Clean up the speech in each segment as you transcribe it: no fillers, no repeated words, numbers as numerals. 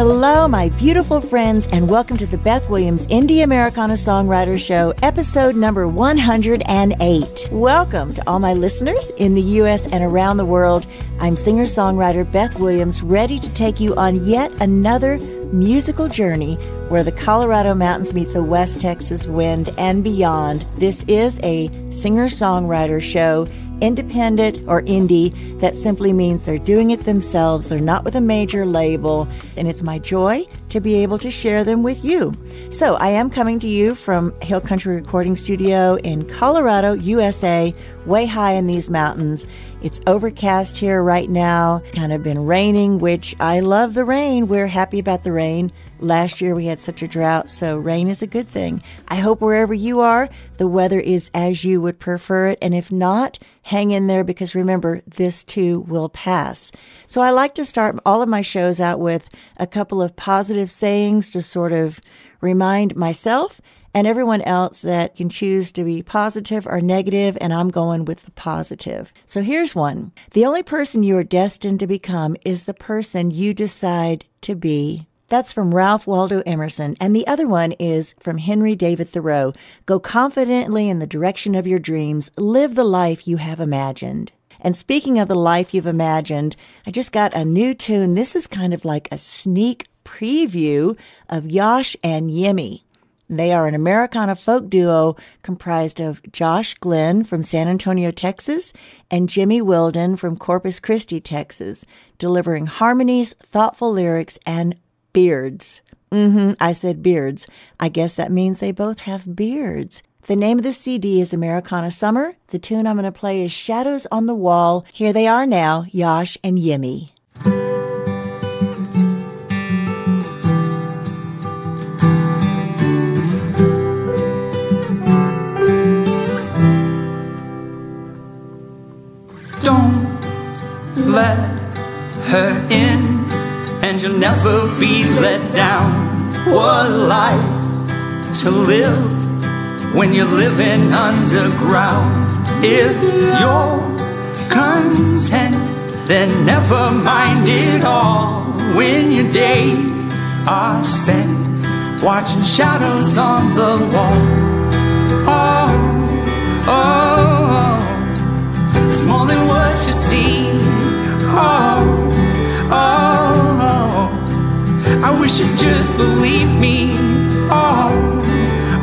hello, my beautiful friends, and welcome to the Beth Williams Indie Americana Songwriter Show, episode number 108. Welcome to all my listeners in the U.S. and around the world. I'm singer-songwriter Beth Williams, ready to take you on yet another musical journey where the Colorado mountains meet the West Texas wind and beyond. This is a singer-songwriter show, independent or indie. That simply means they're doing it themselves. They're not with a major label, and it's my joy to be able to share them with you. So I am coming to you from Hill Country Recording Studio in Colorado, USA, way high in these mountains. It's overcast here right now, kind of been raining, which I love the rain. We're happy about the rain. Last year we had such a drought, so rain is a good thing. I hope wherever you are, the weather is as you would prefer it. And if not, hang in there, because remember, this too will pass. So I like to start all of my shows out with a couple of positive sayings to sort of remind myself and everyone else that can choose to be positive or negative, and I'm going with the positive. So here's one. The only person you are destined to become is the person you decide to be. That's from Ralph Waldo Emerson. And the other one is from Henry David Thoreau. Go confidently in the direction of your dreams. Live the life you have imagined. And speaking of the life you've imagined, I just got a new tune. This is kind of like a sneak preview of Yosh and Yimmy. They are an Americana folk duo comprised of Josh Glen from San Antonio, Texas, and Jimmy Wilden from Corpus Christi, Texas, delivering harmonies, thoughtful lyrics, and beards. I said beards. I guess that means they both have beards. The name of the CD is Americana Summer. The tune I'm going to play is Shadows on the Wall. Here they are now, Yosh and Yimmy. Don't let her in, and you'll never be let down. What a life to live when you're living underground. If you're content, then never mind it all. When your days are spent watching shadows on the wall. Oh, oh, it's more than what you see. Oh, oh, I wish you'd just believe me. Oh,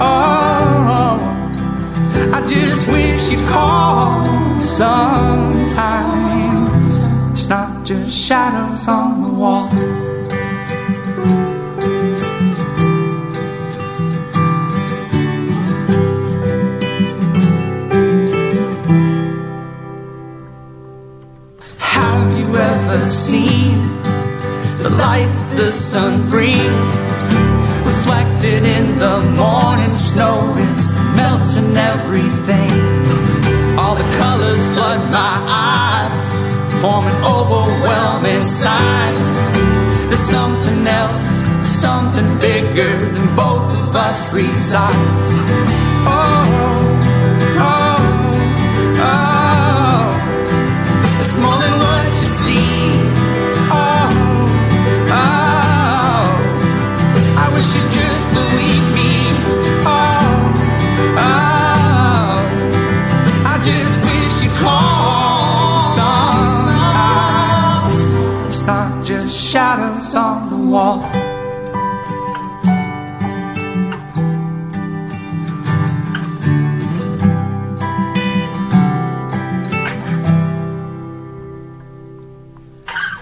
oh, I just wish you'd call sometimes. It's not just shadows on the wall. Have you ever seen the light the sun brings, reflected in the morning snow? It's melting everything. All the colors flood my eyes, forming overwhelming sights. There's something else, something bigger than both of us resides. Oh, oh, oh, it's more than what you see. Oh, oh, I wish you'd just believe me. Oh, oh, I just wish you'd call sometimes. It's not just shadows on the wall.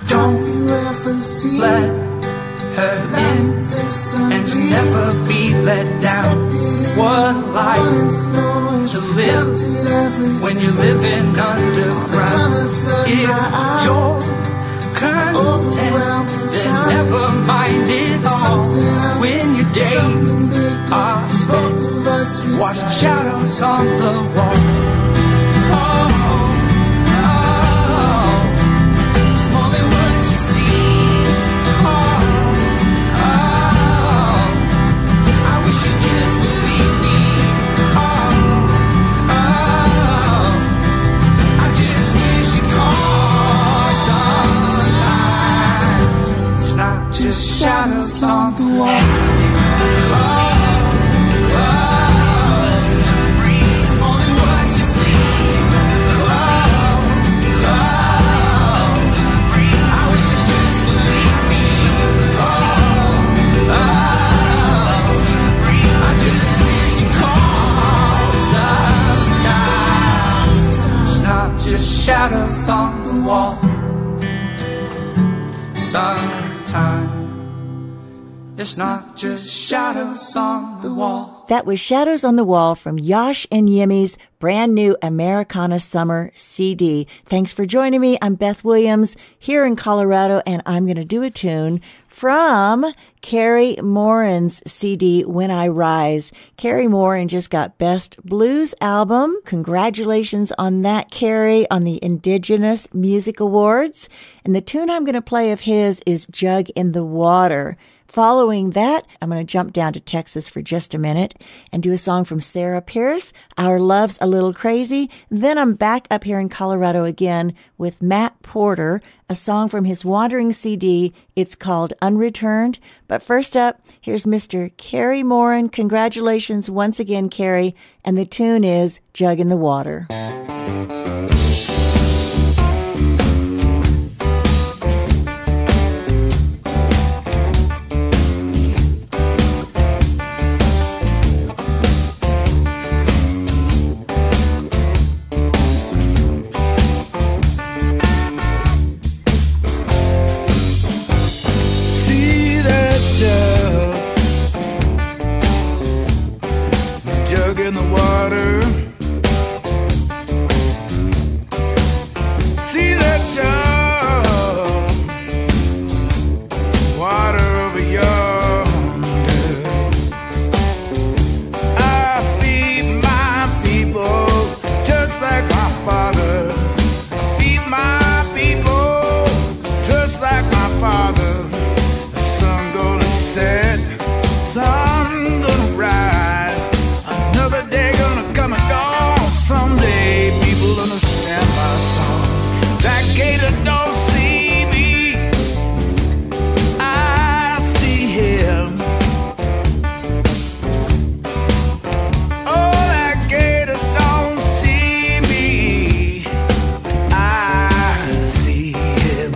Don't you ever see, let her in, and you'll never be let down. What life to live when you're living underground. If you're content, then never mind it all. When your days are spent watching shadows on the wall. Oh, shadows shadows on the wall. Sometimes it's not just shadows on the wall. That was Shadows on the Wall from Yosh and Yimmy's brand new Americana Summer CD. Thanks for joining me. I'm Beth Williams here in Colorado, and I'm going to do a tune from Cary Morin's CD, When I Rise. Cary Morin just got Best Blues Album. Congratulations on that, Cary, on the Indigenous Music Awards. And the tune I'm going to play of his is Jug in the Water. Following that, I'm going to jump down to Texas for just a minute and do a song from Sarah Pierce, Our Love's a Little Crazy. Then I'm back up here in Colorado again with Matt Porter, a song from his Wandering CD. It's called Unreturned. But first up, here's Mr. Cary Morin. Congratulations once again, Cary. And the tune is Jug in the Water. In the water, see that jug, water over yonder. I feed my people just like my father. Feed my people just like my father. The sun gonna set, sun gonna rise. Another day gonna come and go. Someday people understand my song. That gator don't see me, I see him. Oh, that gator don't see me, I see him.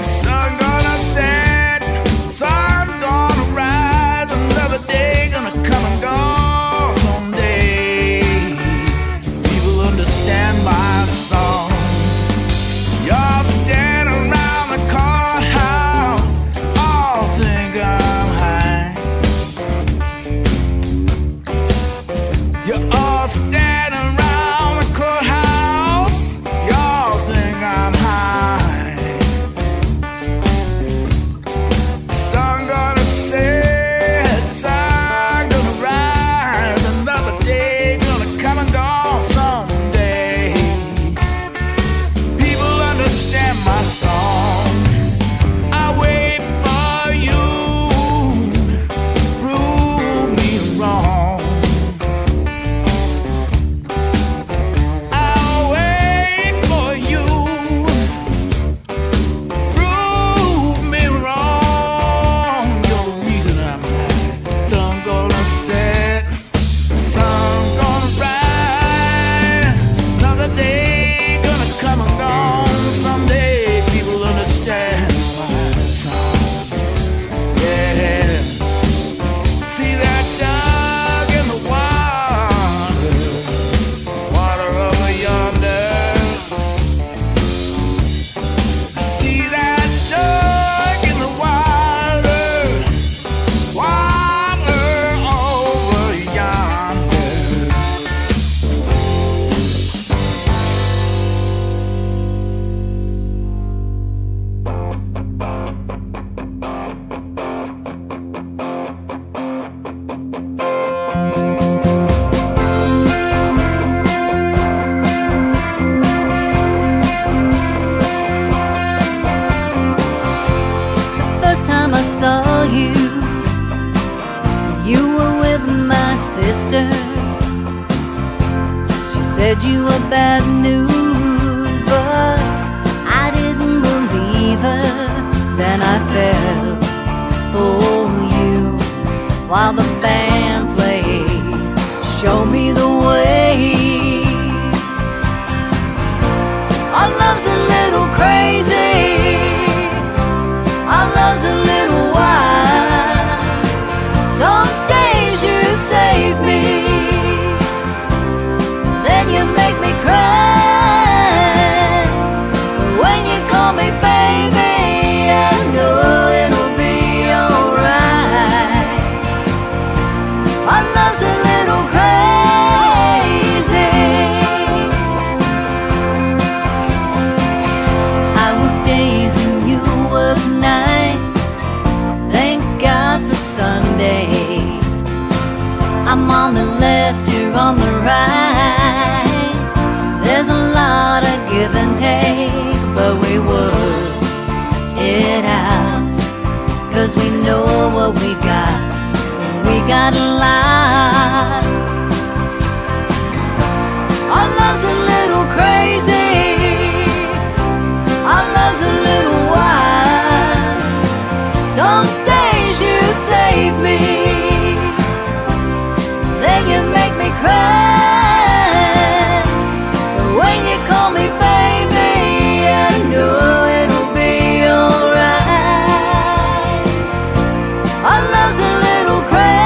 Sun gonna set, sun gonna rise. Another day gonna come and go. Someday people understand my song. Y'all stand around the courthouse, all think I'm high. You all stand around the courthouse, y'all think I'm high. The sun gonna set, sun gonna rise. Another day gonna come and go. Someday people understand my song. I wait for you, prove me wrong. I'll wait for you, prove me wrong. You're the reason I'm high. Sun gonna set, sun gonna rise. Another day gonna come and go. Someday people understand my song. Yeah. See that jug in the water, water over yonder. See that jug in the water, water over yonder. First time I saw you, you were with my sister. She said you were bad news, but I didn't believe her. Then I fell for you while the band played. Show me the way. Our love's a little crazy. Our love's a little wild. Some days you save me, then you make me cry. give and take, but we work it out, 'cause we know what we got lots. Our love's a little crazy, our love's a little wild. Some days you save me, then you make me cry. But when you call me baby, I know it'll be alright. Our love's a little crazy.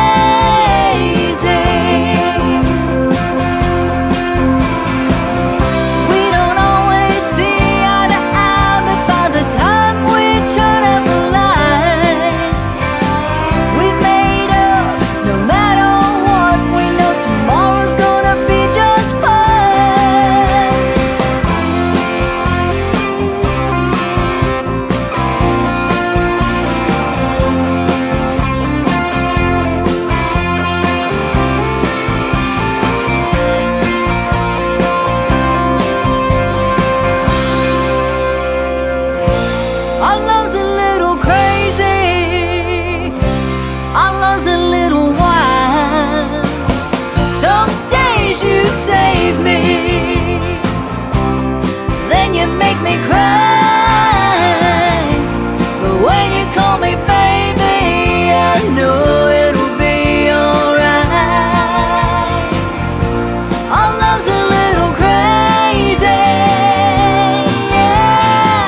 We don't always see eye to eye, but by the time we turn out the lights, we've made up. No matter what, we know tomorrow's gonna be just fine. Our love's a little crazy, our love's a little wild. Some days you save me, then you make me cry. But when you call me baby, I know it'll be alright. Our love's a little crazy, yeah.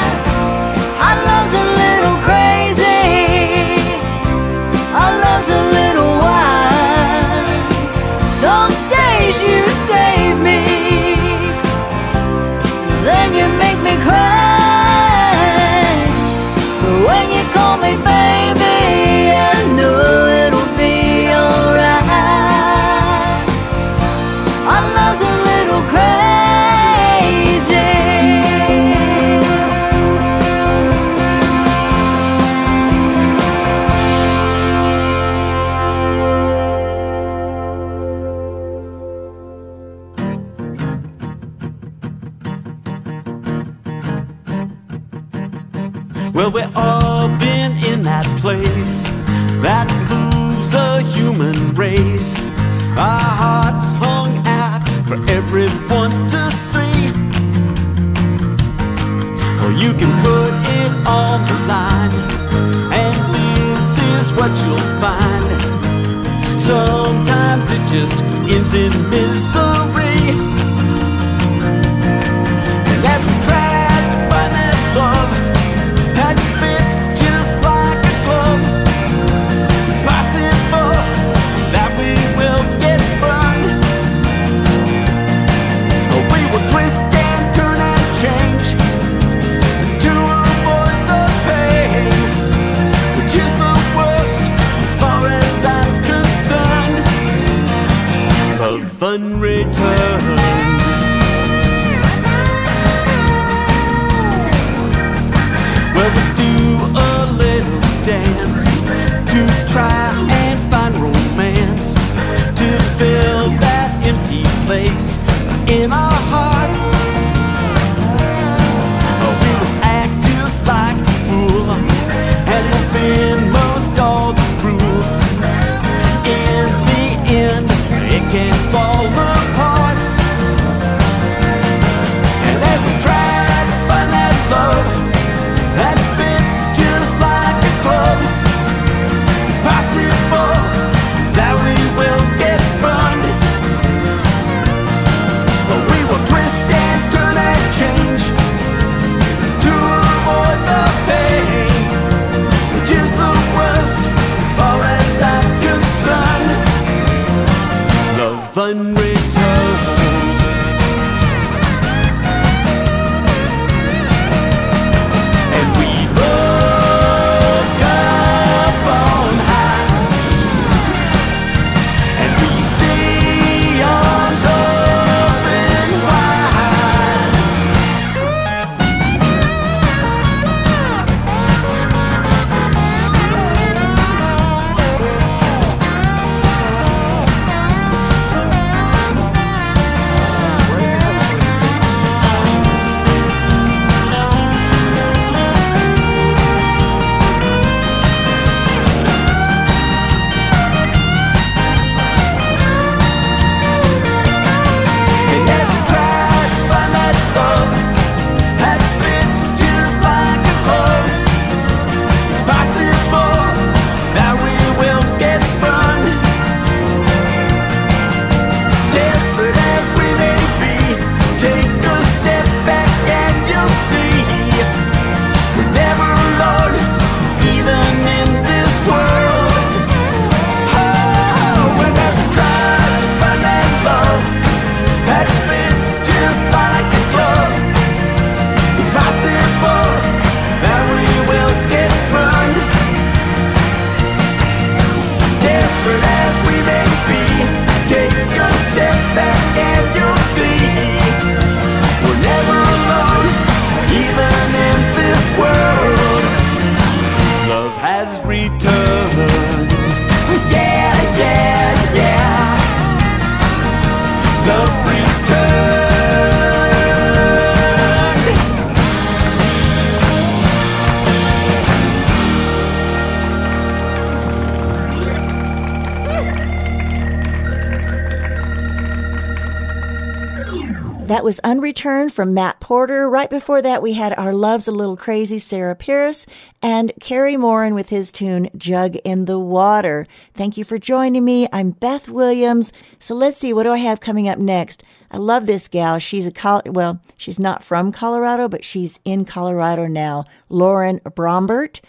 Our love's a little crazy, our love's a little wild. Some days you save me, then you make me cry. But when you call me baby, I know it'll be alright. Our love's a little crazy. Well, we've all been in that place that moves a human race. Our hearts hung out for everyone to see. Or you can put it on the line, and this is what you'll find. Sometimes it just ends in misery. And as we try to find that love that fits just like a glove, it's possible that we will get burned. We will twist and turn and change to avoid the pain, which is the worst as far as I'm concerned. Love unreturned. Well, we do a little dance to try and find romance, to fill that empty place in our heart. Oh, we will act just like a fool and we'll bend most all the rules. In the end, it can fall apart. And as we try to find that love that fits just like a glove, it's possible that we will get burned. But we will twist and turn and change to avoid the pain, which is the worst as far as I'm concerned. Love unreturned. And we look up on high, and we see arms open wide. That was Unreturned from Matt Porter. Right before that, we had Our Love's a Little Crazy, Sarah Pierce, and Cary Morin with his tune, Jug in the Water. Thank you for joining me. I'm Beth Williams. So let's see, what do I have coming up next? I love this gal. She's she's not from Colorado, but she's in Colorado now. Brombert.com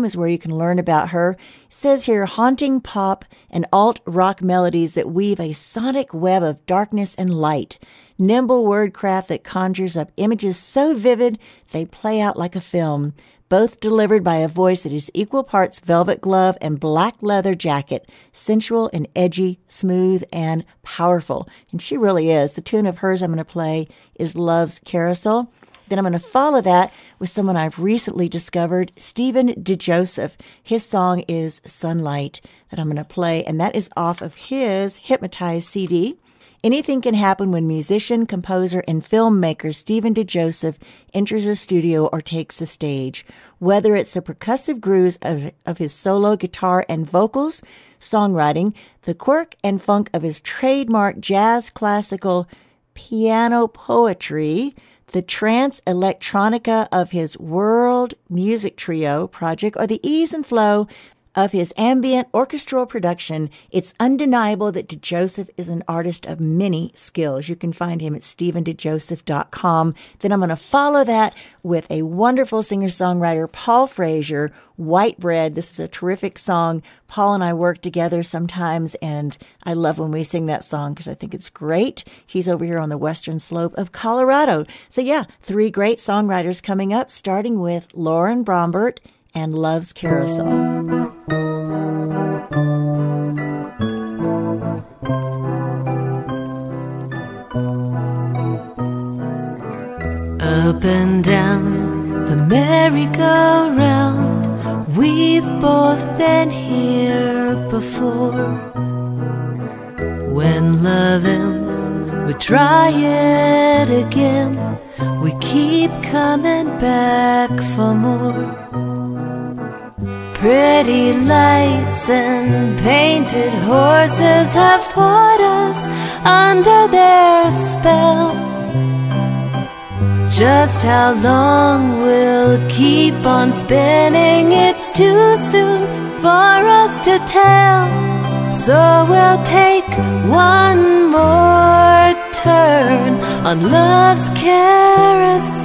is where you can learn about her. It says here, haunting pop and alt rock melodies that weave a sonic web of darkness and light. Nimble wordcraft that conjures up images so vivid they play out like a film, both delivered by a voice that is equal parts velvet glove and black leather jacket, sensual and edgy, smooth and powerful. And she really is. The tune of hers I'm going to play is Love's Carousel. Then I'm going to follow that with someone I've recently discovered, Stephen Dijoseph. His song is Sunlight that I'm going to play, and that is off of his Hypnotized CD. Anything can happen when musician, composer, and filmmaker Stephen Dijoseph enters a studio or takes the stage. Whether it's the percussive grooves of his solo guitar and vocals, songwriting, the quirk and funk of his trademark jazz classical piano poetry, the trance electronica of his world music trio project, or the ease and flow of his ambient orchestral production, it's undeniable that Dijoseph is an artist of many skills. You can find him at StephenDijoseph.com. Then I'm going to follow that with a wonderful singer-songwriter, Paul Frazier, White Bread. This is a terrific song. Paul and I work together sometimes, and I love when we sing that song because I think it's great. He's over here on the western slope of Colorado. So yeah, 3 great songwriters coming up, starting with Lauren Brombert and Love's Carousel. Up and down the merry-go-round, we've both been here before. When love ends, we try it again. We keep coming back for more. Pretty lights and painted horses have put us under their spell. Just how long we'll keep on spinning, it's too soon for us to tell. So we'll take one more turn on love's carousel.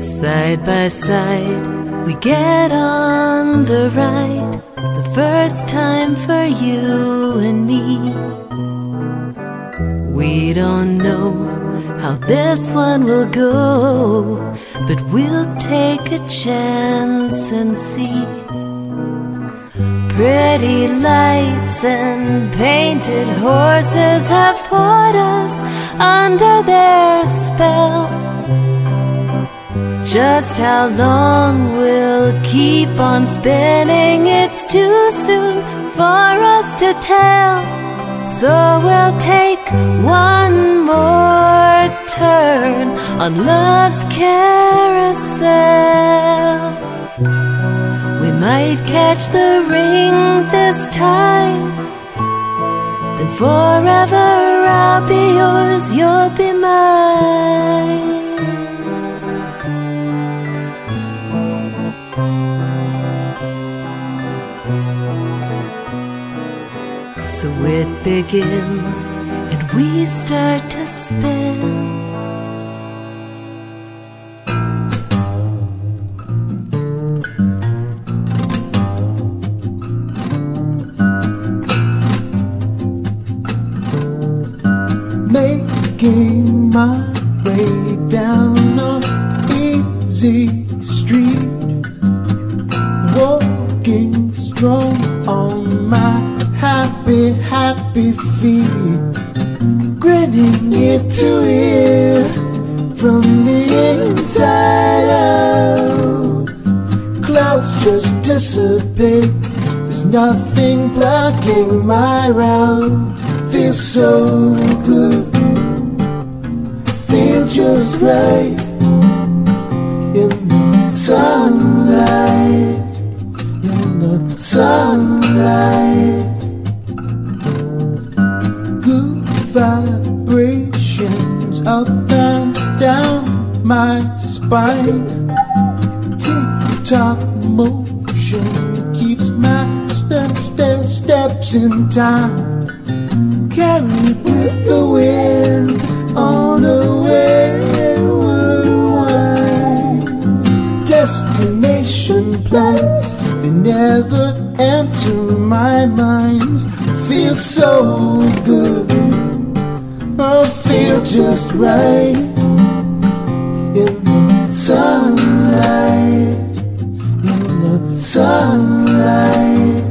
Side by side, we get on the ride. The first time for you and me. We don't know how this one will go, but we'll take a chance and see. Pretty lights and painted horses have put us under their spell. Just how long we'll keep on spinning, it's too soon for us to tell. So we'll take one more turn on love's carousel. We might catch the ring this time, then forever I'll be yours, you'll be mine. So it begins, and we start to spin. Making my way down on Easy Street, walking strong on my happy feet, grinning ear to ear from the inside out. Clouds just dissipate, there's nothing blocking my route. Feels so good, feel just right in the sunlight. spine. Tick-tock motion keeps my steps in time. Carried with the wind on a wayward wind. Destination plans, they never enter my mind. Feel so good, oh, feel just right. In the sunlight, in the sunlight.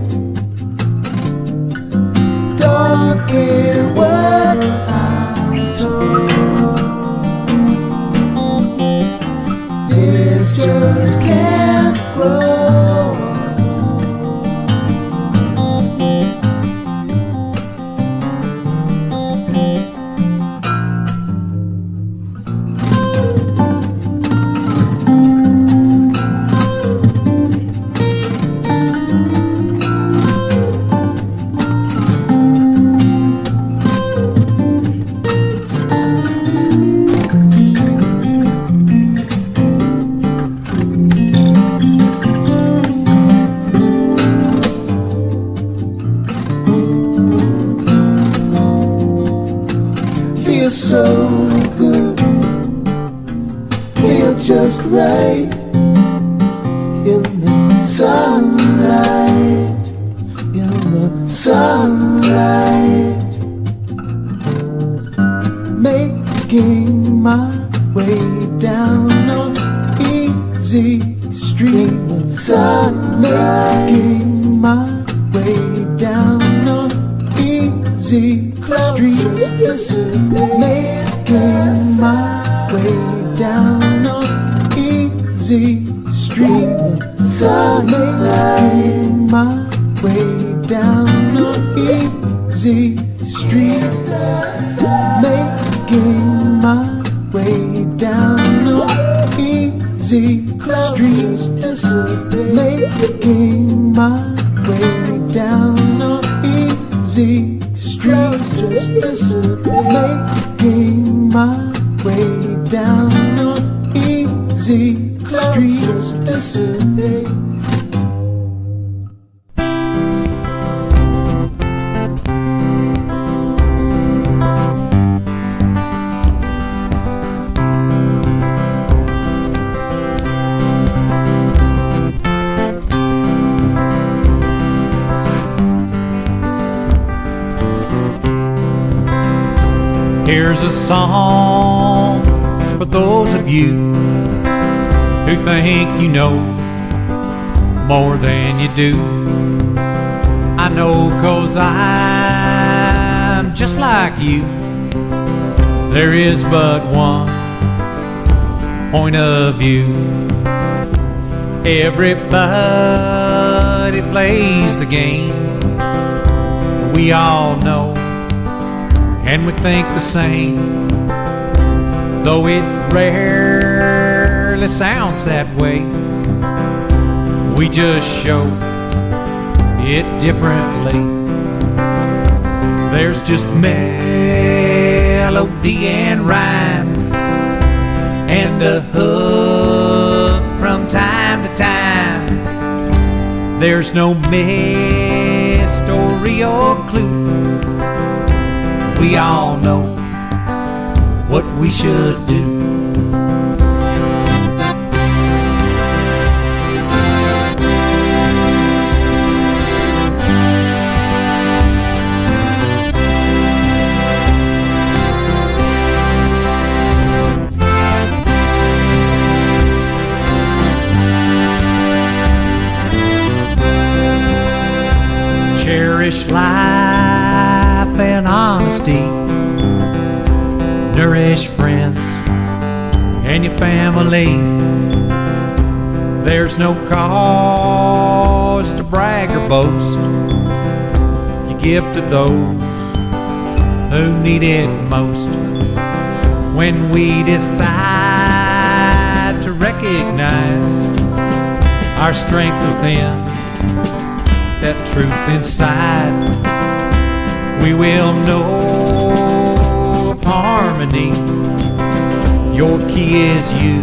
Don't care what I'm told, this just can't grow. So good, feel just right. In the sunlight, in the sunlight. Making my way down an easy street. In the sunlight, making my way down an easy street. Making my way down an easy street. Making my way down an easy street. Making my way down an easy street. Making my way down an easy street. Making my way down an easy street. Here's a song for those of you who think you know more than you do. I know 'cause I'm just like you. There is but one point of view. Everybody plays the game. We all know and we think the same, though it rarely sounds that way. We just show it differently. There's just melody and rhyme and a hook from time to time. There's no mystery or clue. We all know what we should do. Cherish life and honesty. Nourish friends and your family. There's no cause to brag or boast. You give to those who need it most. When we decide to recognize our strength within, that truth inside, we will know of harmony. Your key is you,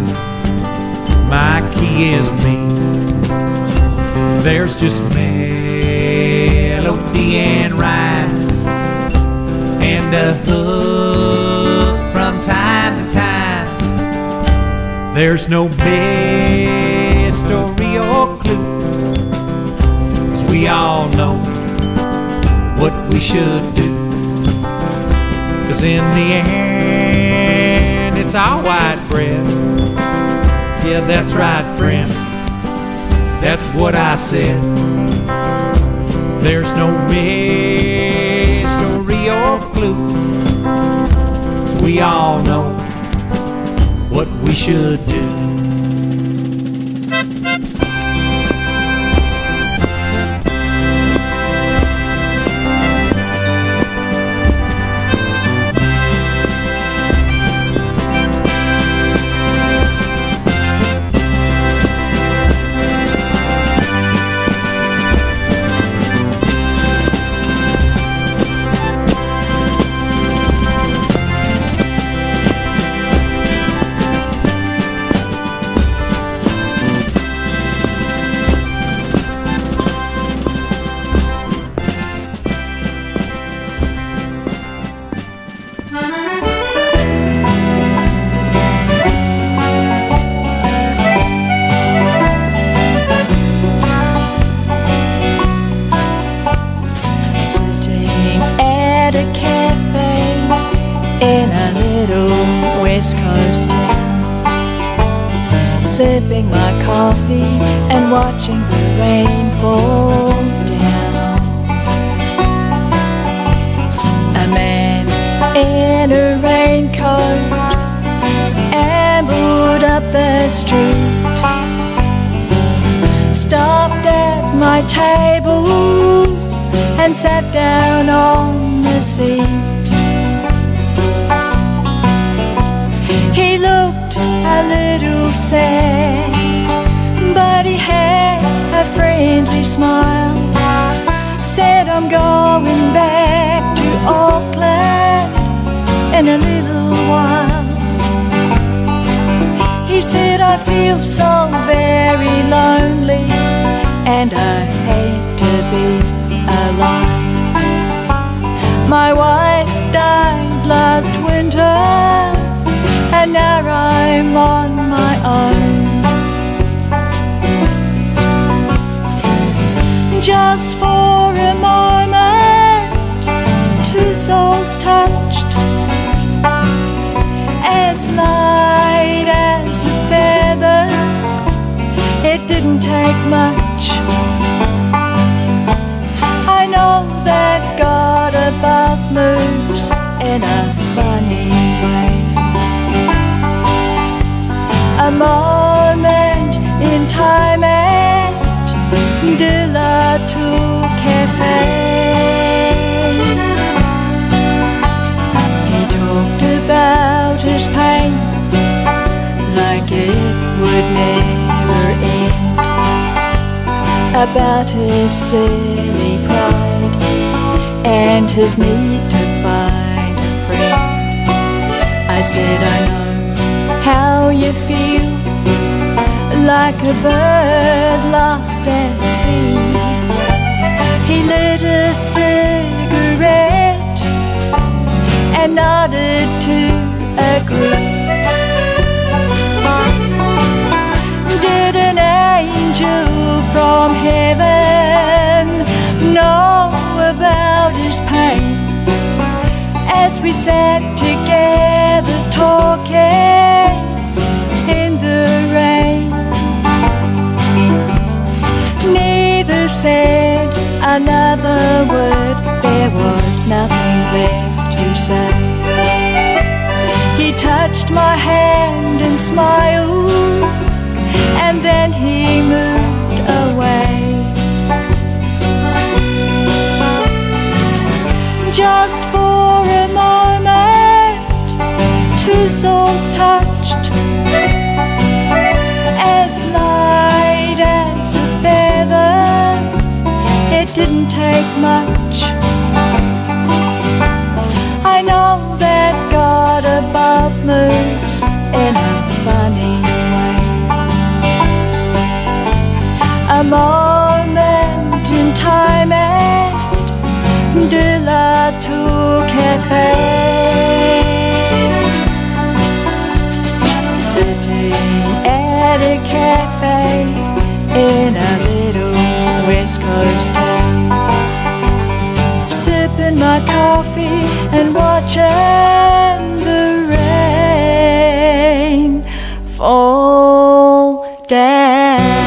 my key is me. There's just melody and rhyme and a hook from time to time. There's no mystery or clue, 'cause we all know what we should do. 'Cause in the end, it's all white bread. Yeah, that's right, friend. That's what I said. There's no mystery or clue, 'cause we all know what we should do. Sipping my coffee and watching the rain fall down. A man in a raincoat ambled up the street, stopped at my table and sat down on the seat. He looked a little sad, but he had a friendly smile. Said, I'm going back to Auckland in a little while. He said, I feel so very lonely and I hate to be alone. My wife died last winter and now I'm on my own. Just for a moment, two souls touched, as light as a feather. It didn't take much. I know that God above moves in a funny way. A moment in time at De La Tour Cafe. He talked about his pain like it would never end, about his silly pride and his need to find a friend. I said, I know how you feel, like a bird lost at sea. He lit a cigarette and nodded to agree. Did an angel from heaven know about his pain? As we sat together talking in the rain, neither said another word. There was nothing left to say. He touched my hand and smiled, and then he moved away. Just for a moment, two souls touched, as light as a feather. It didn't take much. I know that God above moves in a funny way. a moment in time and de la Tour Cafe. Sitting at a cafe in a little West Coast town, sipping my coffee and watching the rain fall down.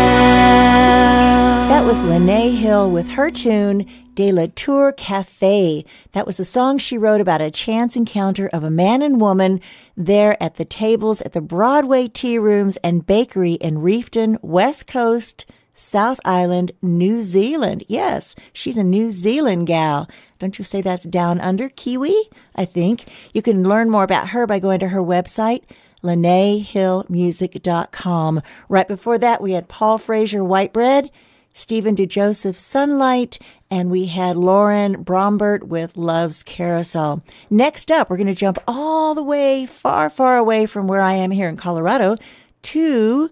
That was Lanae Hill with her tune, De la Tour Cafe. That was a song she wrote about a chance encounter of a man and woman there at the tables at the Broadway Tea Rooms and Bakery in Reefton, West Coast, South Island, New Zealand. Yes, she's a New Zealand gal. Don't you say that's down under Kiwi? I think. You can learn more about her by going to her website, LanaeHillMusic.com. Right before that, we had Paul Frazier, White Bread, Stephen Dijoseph, Sunlight, and we had Lauren Brombert with Love's Carousel. Next up, we're going to jump all the way far, far away from where I am here in Colorado to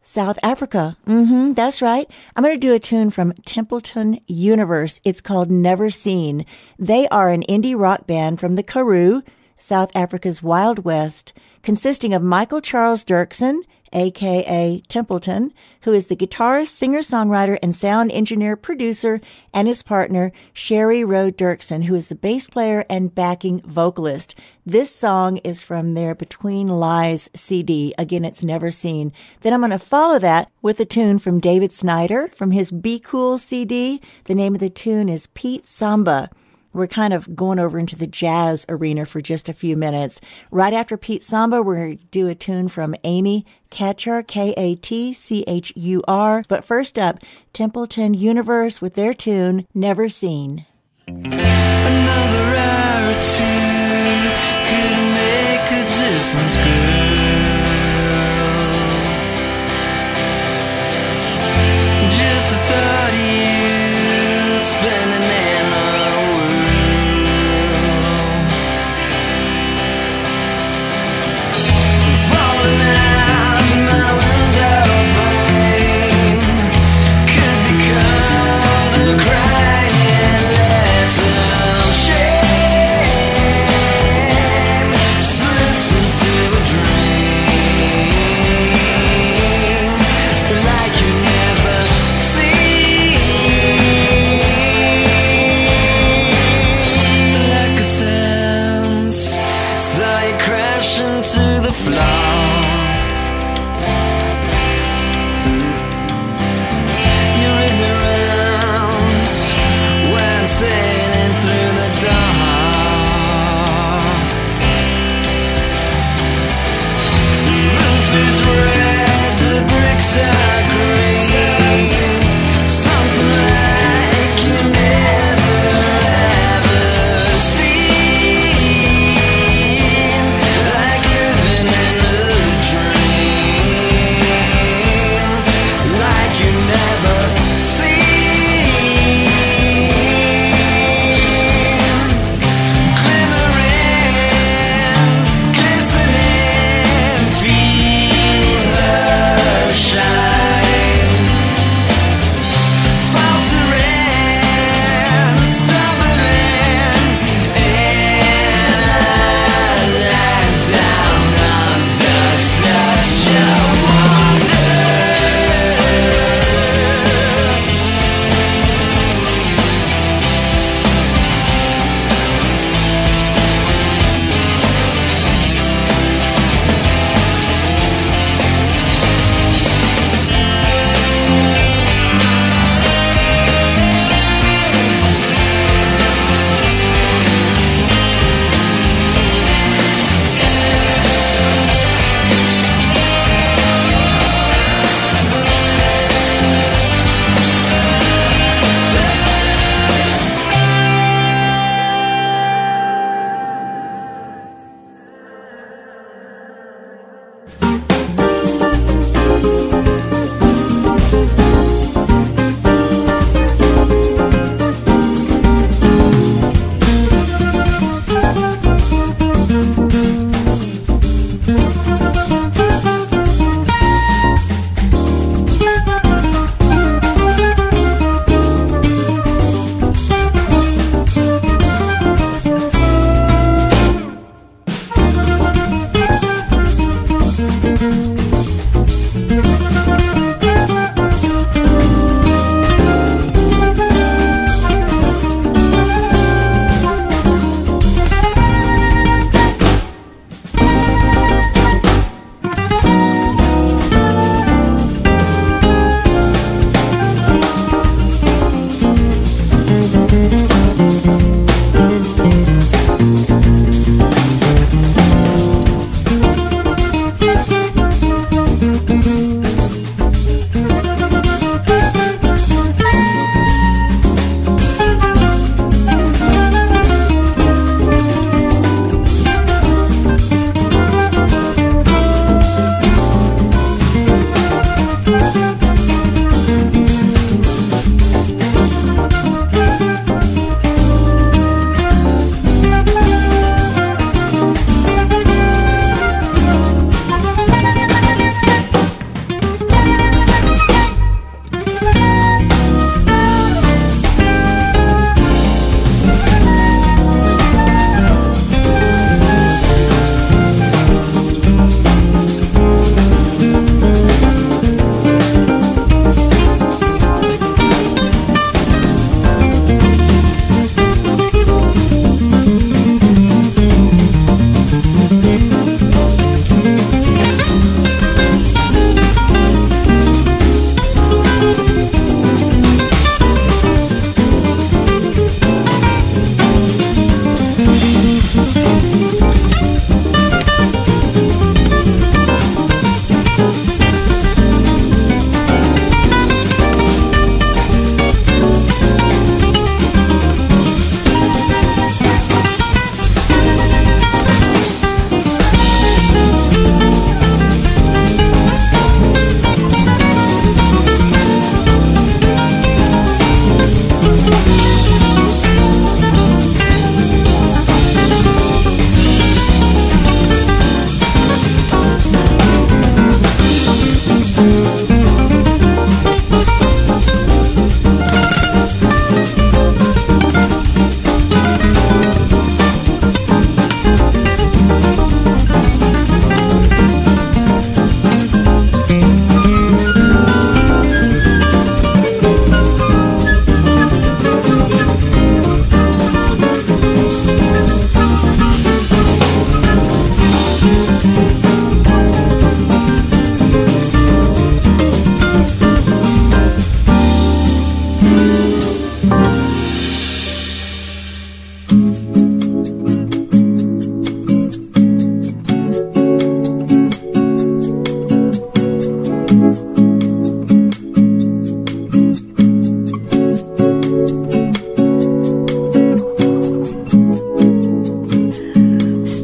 South Africa. That's right. I'm going to do a tune from Templeton Universe. It's called Never Seen. They are an indie rock band from the Karoo, South Africa's Wild West, consisting of Michael Charles Dirksen, a.k.a. Templeton, who is the guitarist, singer-songwriter, and sound engineer-producer, and his partner, Sherry Rowe Dirksen, who is the bass player and backing vocalist. This song is from their Between Lies CD. Again, it's Never Seen. Then I'm going to follow that with a tune from David Snider from his Be Cool CD. The name of the tune is Pete Samba. We're kind of going over into the jazz arena for just a few minutes. Right after Pete Samba, we're going to do a tune from Amy Katchur, Katchur. But first up, Templeton Universe with their tune, Never Seen. Another hour or two could make a difference, girl. Just the thought of you spending in our world, falling out of my window pane could be called a crying letter. Shame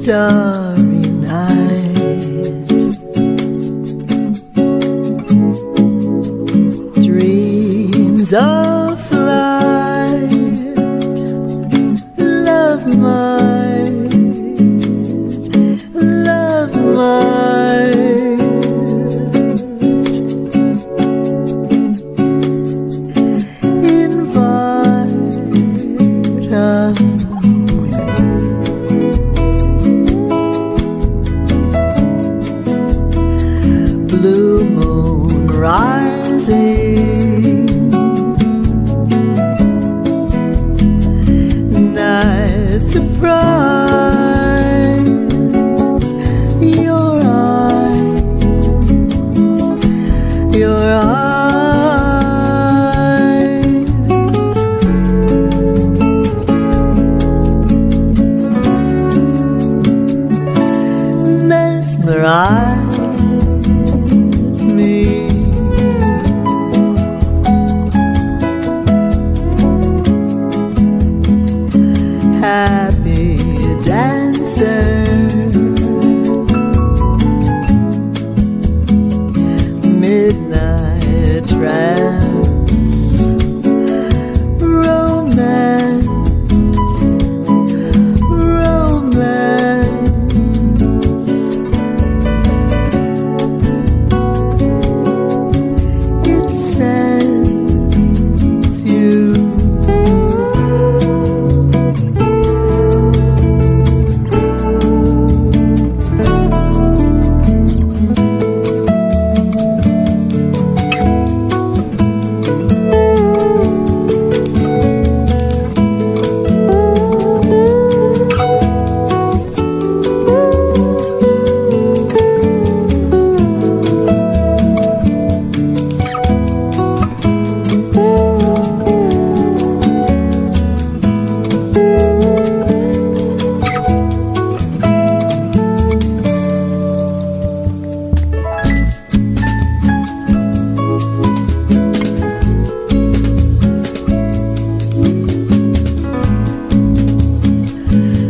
starry night, dreams of flight, love might, love might invite us. Blue moon rising, night surprise, your eyes, your eyes, mesmerize me. Happy dancer, midnight trance, romance, romance. It sends you.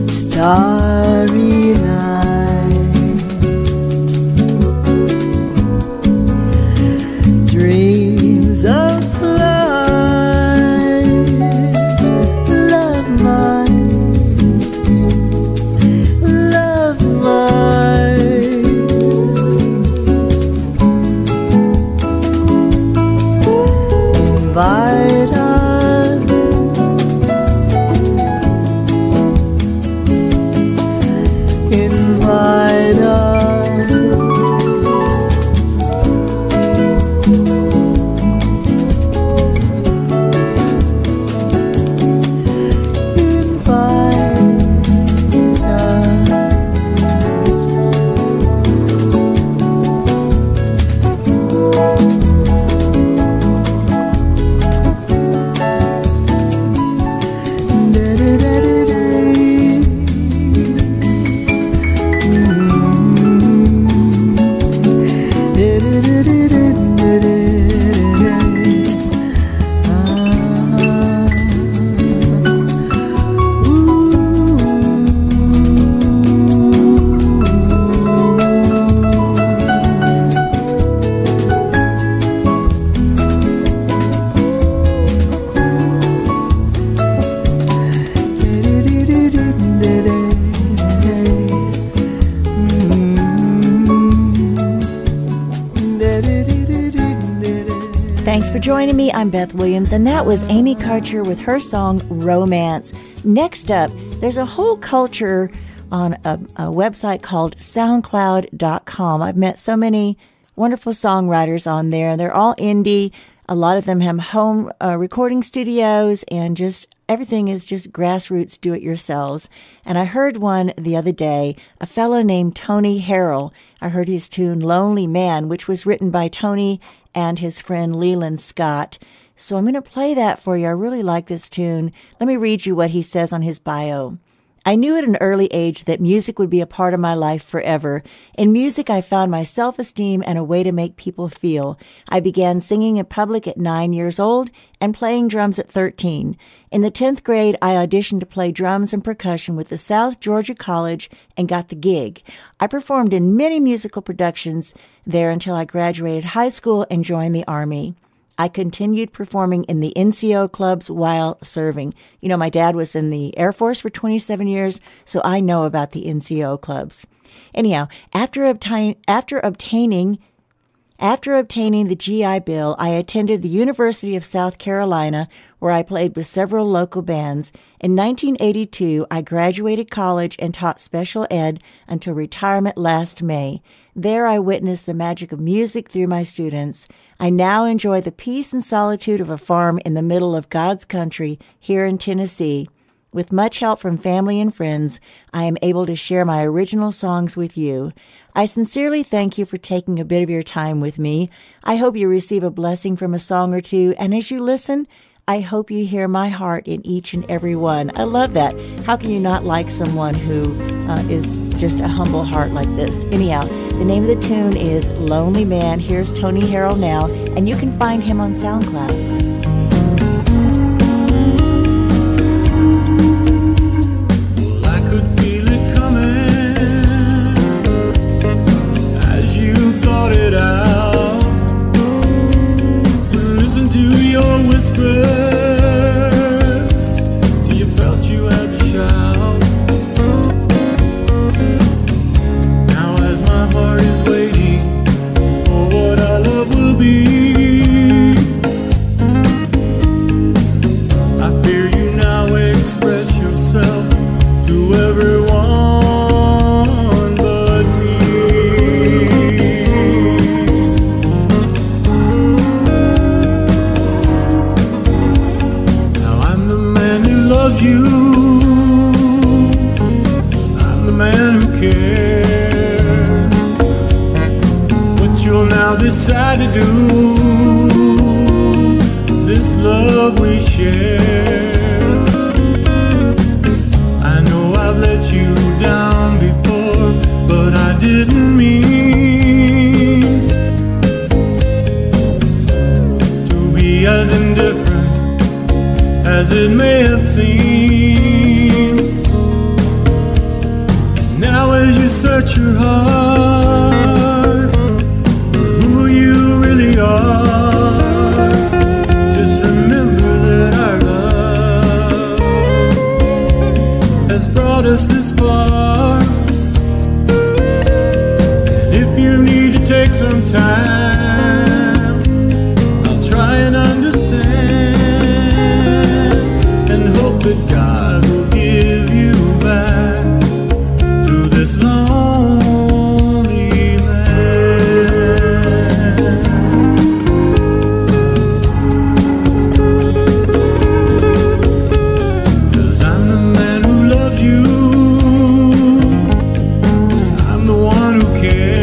Starry night, dreams of flight, love might, love might invite us. Invite us. Invite Thanks for joining me. I'm Beth Williams, and that was Amy Katchur with her song Romance. Next up, there's a whole culture on a website called SoundCloud.com. I've met so many wonderful songwriters on there. They're all indie. A lot of them have home recording studios, and just everything is just grassroots do-it-yourselves. And I heard one the other day, a fellow named Tony Harrell. I heard his tune Lonely Man, which was written by Tony and his friend Leland Scott. So I'm going to play that for you. I really like this tune. Let me read you what he says on his bio. I knew at an early age that music would be a part of my life forever. In music, I found my self-esteem and a way to make people feel. I began singing in public at 9 years old and playing drums at 13. In the 10th grade, I auditioned to play drums and percussion with the South Georgia College and got the gig. I performed in many musical productions there until I graduated high school and joined the Army. I continued performing in the NCO clubs while serving. You know, my dad was in the Air Force for 27 years, so I know about the NCO clubs. Anyhow, after obtaining the GI Bill, I attended the University of South Carolina, where I played with several local bands. In 1982, I graduated college and taught special ed until retirement last May. There I witnessed the magic of music through my students. I now enjoy the peace and solitude of a farm in the middle of God's country here in Tennessee. With much help from family and friends, I am able to share my original songs with you. I sincerely thank you for taking a bit of your time with me. I hope you receive a blessing from a song or two, and as you listen, I hope you hear my heart in each and every one. I love that. How can you not like someone who is just a humble heart like this? Anyhow, the name of the tune is Lonely Man. Here's Tony Harrell now, and you can find him on SoundCloud. It out. Listen to your whisper till you felt you had to shout. Now as my heart is waiting for what our love will be, I fear you now express yourself to everyone. You, I'm the man who cares. What you'll now decide to do, this love we share. I know I've let you down before, but I didn't mean to be as indifferent as it may have seemed. Now as you search your heart for who you really are, just remember that our love has brought us this far. And if you need to take some time, I'll try and understand. Hope that God will give you back to this lonely man. 'Cause I'm the man who loves you, I'm the one who cares.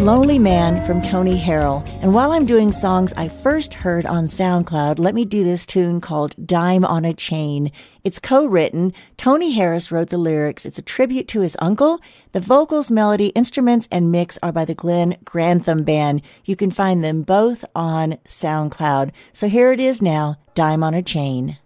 Lonely Man from Tony Harrell. And while I'm doing songs I first heard on SoundCloud, let me do this tune called Dime on a Chain. It's co-written. Tony Harris wrote the lyrics. It's a tribute to his uncle. The vocals, melody, instruments, and mix are by the Glen Granthem Band. You can find them both on SoundCloud. So here it is now, Dime on a Chain.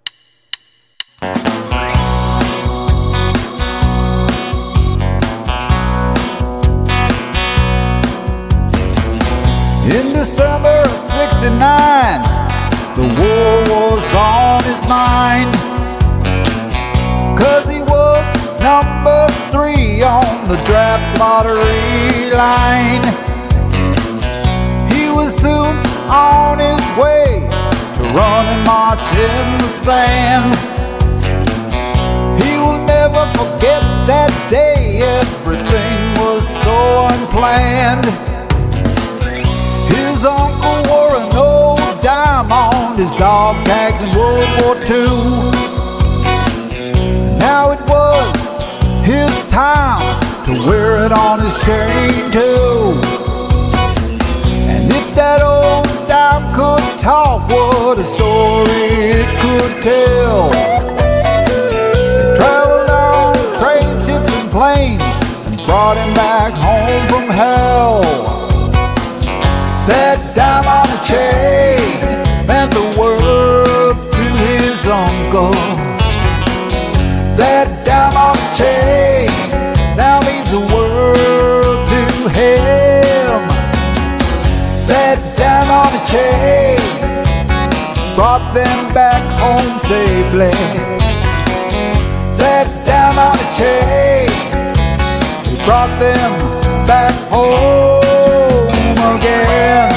In December of '69, the war was on his mind. 'Cause he was number 3 on the draft lottery line. He was soon on his way to run and march in the sand. He will never forget that day, everything was so unplanned. His uncle wore an old dime on his dog tags in World War II. Now it was his time to wear it on his chain too. And if that old dime could talk, what a story it could tell. It traveled on trade ships and planes and brought him back home from hell. That dime on a chain meant the world to his uncle. That dime on a chain now means the world to him. That dime on a chain brought them back home safely. That dime on a chain, it brought them back home again.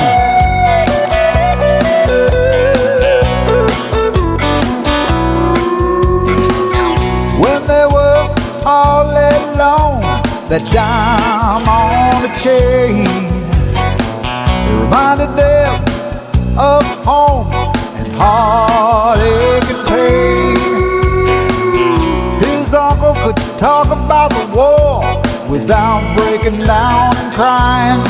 When they were all alone, that dime on a chain, it reminded them of home and heartache and pain. His uncle could talk about the war without breaking down and crying.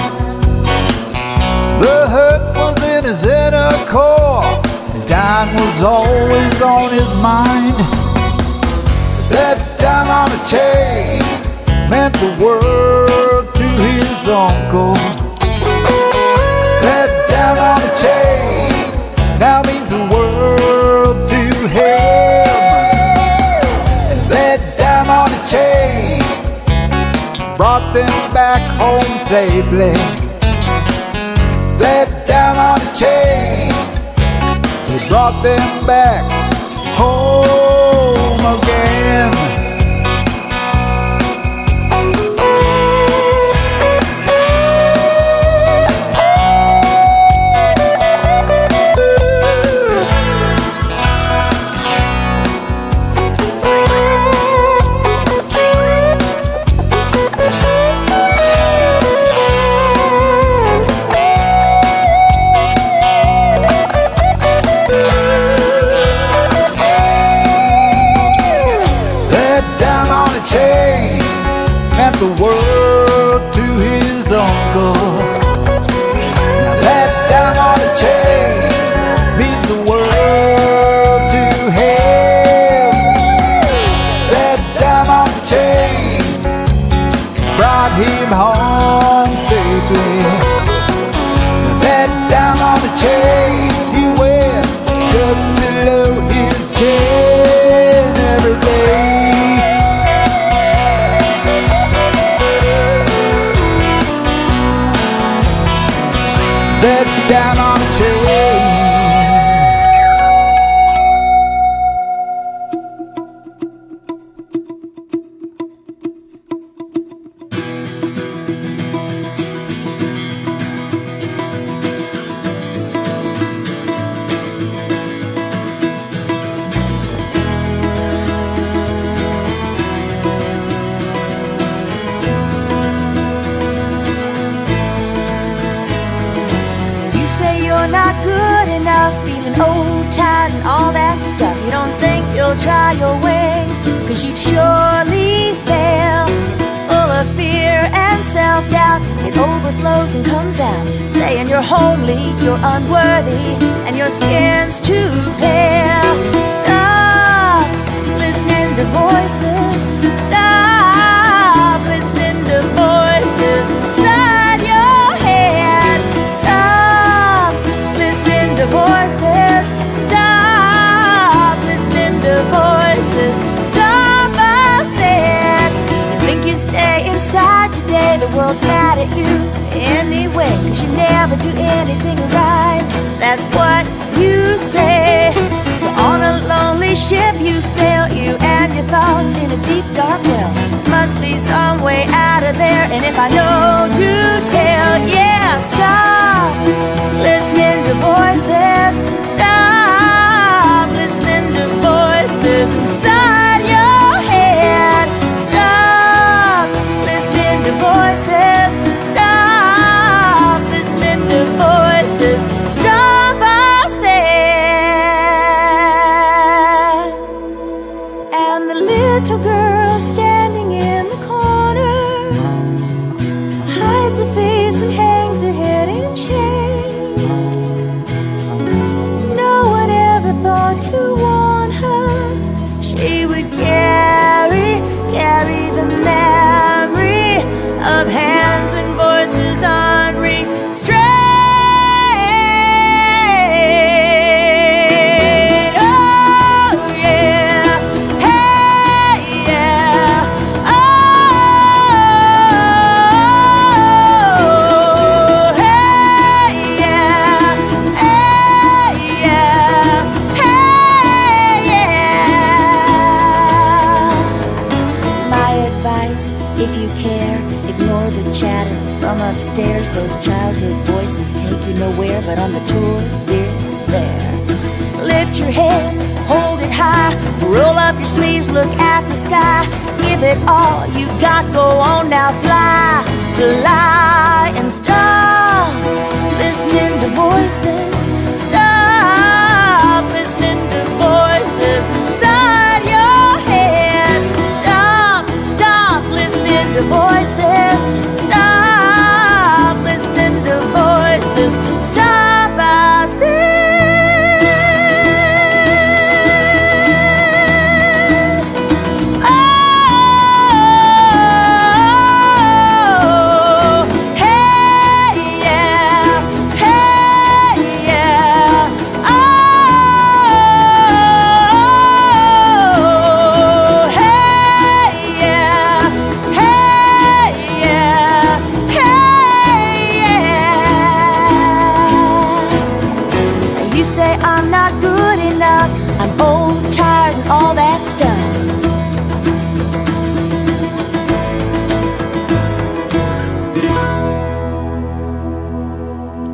The hurt was in his inner core, and dying was always on his mind. That dime on a chain meant the world to his uncle. That dime on a chain now means the world to him. And that dime on a chain brought them back home safely. That dime on a chain, it brought them back home again. The world to his uncle. Now that dime on a chain means the world to him. That dime on a chain brought him home safely. Now that dime on a chain he wears just below his chin every day. That dime on a chain. Old, tired and all that stuff. You don't think you'll try your wings, 'cause you'd surely fail. Full of fear and self-doubt, it overflows and comes out, saying you're homely, you're unworthy, and your skin's too pale. Stop listening to voices. Stop listening to voices inside your head. Stop listening to voices. Stop listening to voices. Stop, I said. You think you stay inside today, the world's mad mad at you anyway, 'cause you never do anything right. That's what you say. So on a lonely ship you sail, you and your thoughts in a deep dark well. Must be some way out of there, and if I know to tell, yeah, stop listening to voices. Stop listening to voices inside your head. Stop listening to voices. Stop listening to voices. Stop, I said. And the little girl standing in the corner hides her face and hangs her head in shame. No one ever thought to warn her she would carry the memory of hands and voices unrestrained. Oh yeah, hey yeah, oh hey yeah, hey yeah, hey yeah. My advice, if you care, ignore the chatter from upstairs. Those childhood voices take you nowhere but on the tour despair. Lift your head, hold it high, roll up your sleeves, look at the sky. Give it all you got, go on now, fly, fly, and stop listening to voices. Stop listening to voices inside your head. Stop listening to voices. Stop listening to voices. Stop, I said. Oh, hey yeah, hey yeah, oh, hey yeah, hey yeah, hey yeah. You say I'm not good enough, I'm old, tired, and all that stuff.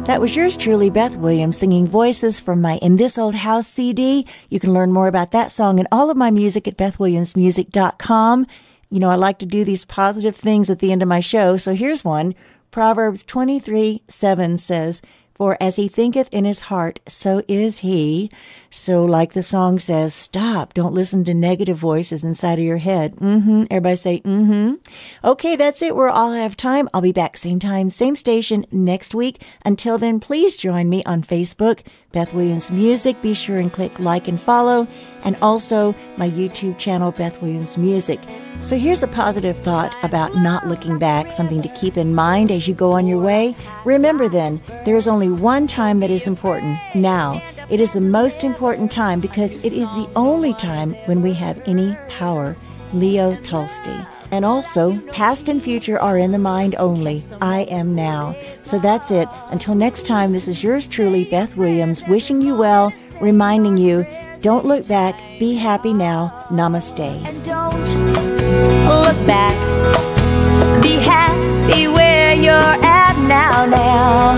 That was yours truly, Beth Williams, singing Voices from my In This Old House CD. You can learn more about that song and all of my music at bethwilliamsmusic.com. You know, I like to do these positive things at the end of my show, so here's one. Proverbs 23:7 says, "For as he thinketh in his heart, so is he." So like the song says, stop. Don't listen to negative voices inside of your head. Everybody say, Okay, that's it. We're all out of time. I'll be back same time, same station next week. Until then, please join me on Facebook, Beth Williams Music. Be sure and click like and follow. And also my YouTube channel, Beth Williams Music. So here's a positive thought about not looking back, something to keep in mind as you go on your way. Remember then, there is only one time that is important, now. It is the most important time because it is the only time when we have any power. Leo Tolstoy. And also, past and future are in the mind only. I am now. So that's it. Until next time, this is yours truly, Beth Williams, wishing you well, reminding you, don't look back, be happy now. Namaste. And don't look back. Be happy where you're at now.